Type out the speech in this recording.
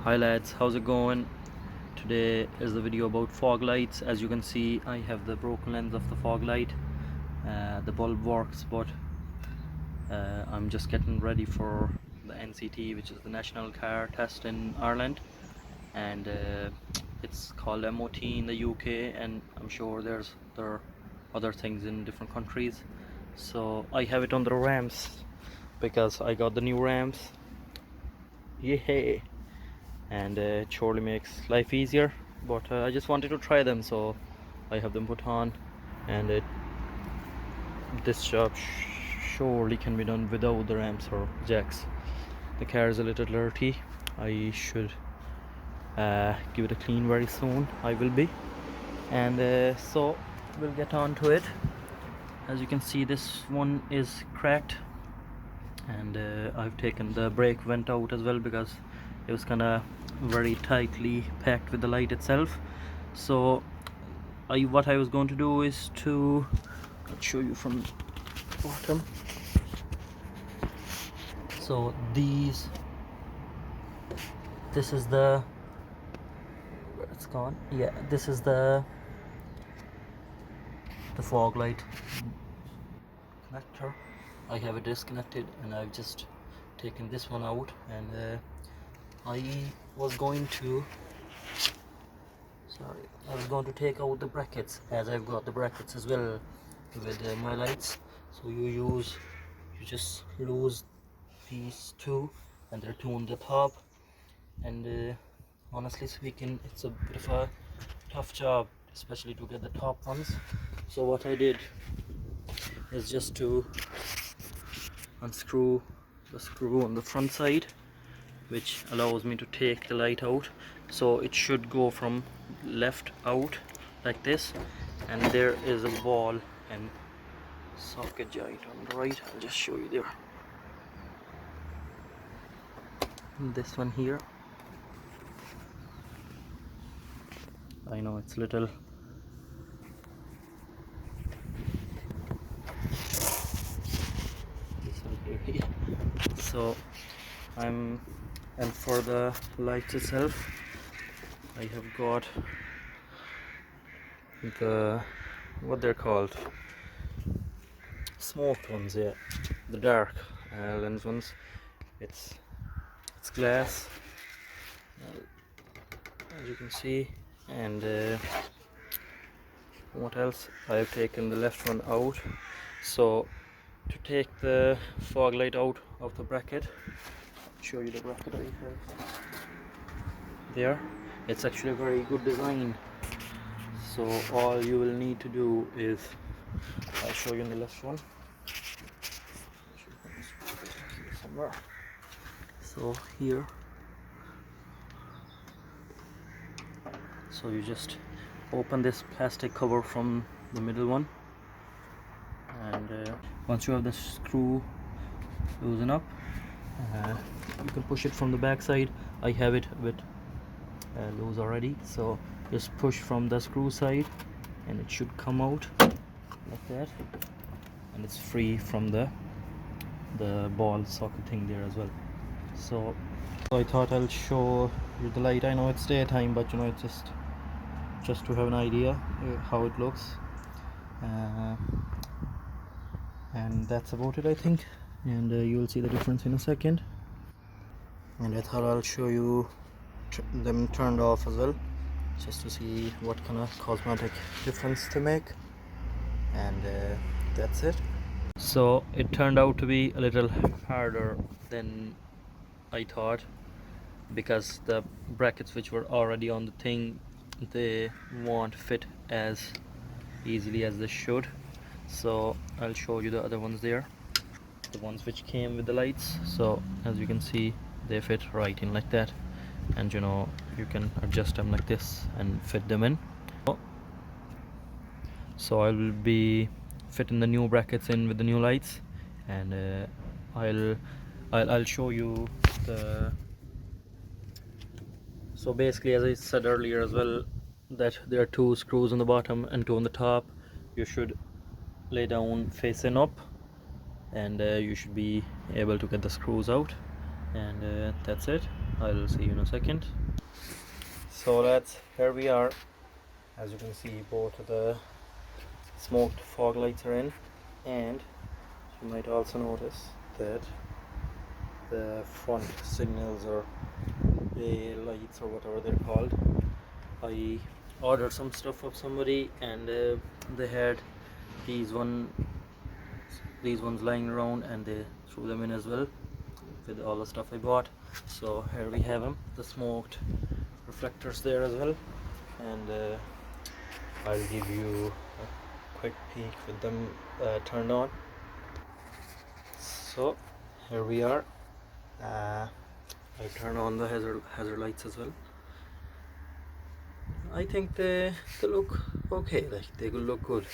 Hi lads, how's it going? Today is the video about fog lights. As you can see, I have the broken lens of the fog light. The bulb works, but I'm just getting ready for the NCT, which is the National Car Test in Ireland, and it's called MOT in the UK, and I'm sure there are other things in different countries. So I have it on the ramps because I got the new ramps. Yeah, and it surely makes life easier, but I just wanted to try them, so I have them put on, and this job surely can be done without the ramps or jacks. The car is a little dirty. I should give it a clean very soon. I will be, and so we'll get on to it. As you can see, this one is cracked, and I've taken the brake vent out as well because it was kind of very tightly packed with the light itself. So what I was going to do is I'll show you from the bottom. So this is the, where it's gone, yeah, this is the fog light connector. I have it disconnected, and I've just taken this one out, and I was going to take out the brackets, as I've got the brackets as well with my lights. So you just lose these two, and there are two on the top, and honestly speaking, it's a bit of a tough job, especially to get the top ones. So what I did is just to unscrew the screw on the front side, which allows me to take the light out. So it should go from left out like this, and there is a ball and socket joint on the right. I'll just show you there. This one here, I know it's little, this one here. So and for the lights itself, I have got the, what they're called, smoked ones, yeah, the dark lens ones. It's glass, as you can see, and what else, I've taken the left one out. So to take the fog light out of the bracket, I'll show you the bracket I have there. It's actually a very good design. So all you will need to do is, I'll show you in the left one somewhere. So here, so you just open this plastic cover from the middle one, and once you have the screw loosen up, you can push it from the back side. I have it a bit loose already, so just push from the screw side and it should come out like that, and it's free from the ball socket thing there as well. So I thought I'll show you the light. I know it's daytime, but you know, it's just to have an idea how it looks, and that's about it, I think, and you'll see the difference in a second. And I thought I'll show you them turned off as well, just to see what kind of cosmetic difference they make, and that's it. So it turned out to be a little harder than I thought, because the brackets which were already on the thing, they won't fit as easily as they should. So I'll show you the other ones there, the ones which came with the lights. So as you can see, they fit right in like that, and you know, you can adjust them like this and fit them in. So I will be fitting the new brackets in with the new lights, and I'll show you the, so basically, as I said earlier as well, that there are two screws on the bottom and two on the top. You should lay down facing up, and you should be able to get the screws out, and that's it. I'll see you in a second. So lads, here we are. As you can see, both of the smoked fog lights are in, and you might also notice that the front signals or bay lights or whatever they're called, I ordered some stuff of somebody, and they had these ones lying around, and they threw them in as well with all the stuff I bought. So here we have them, the smoked reflectors there as well, and I'll give you a quick peek with them turned on. So here we are. I turn on the hazard lights as well. I think they look okay, like they will look good.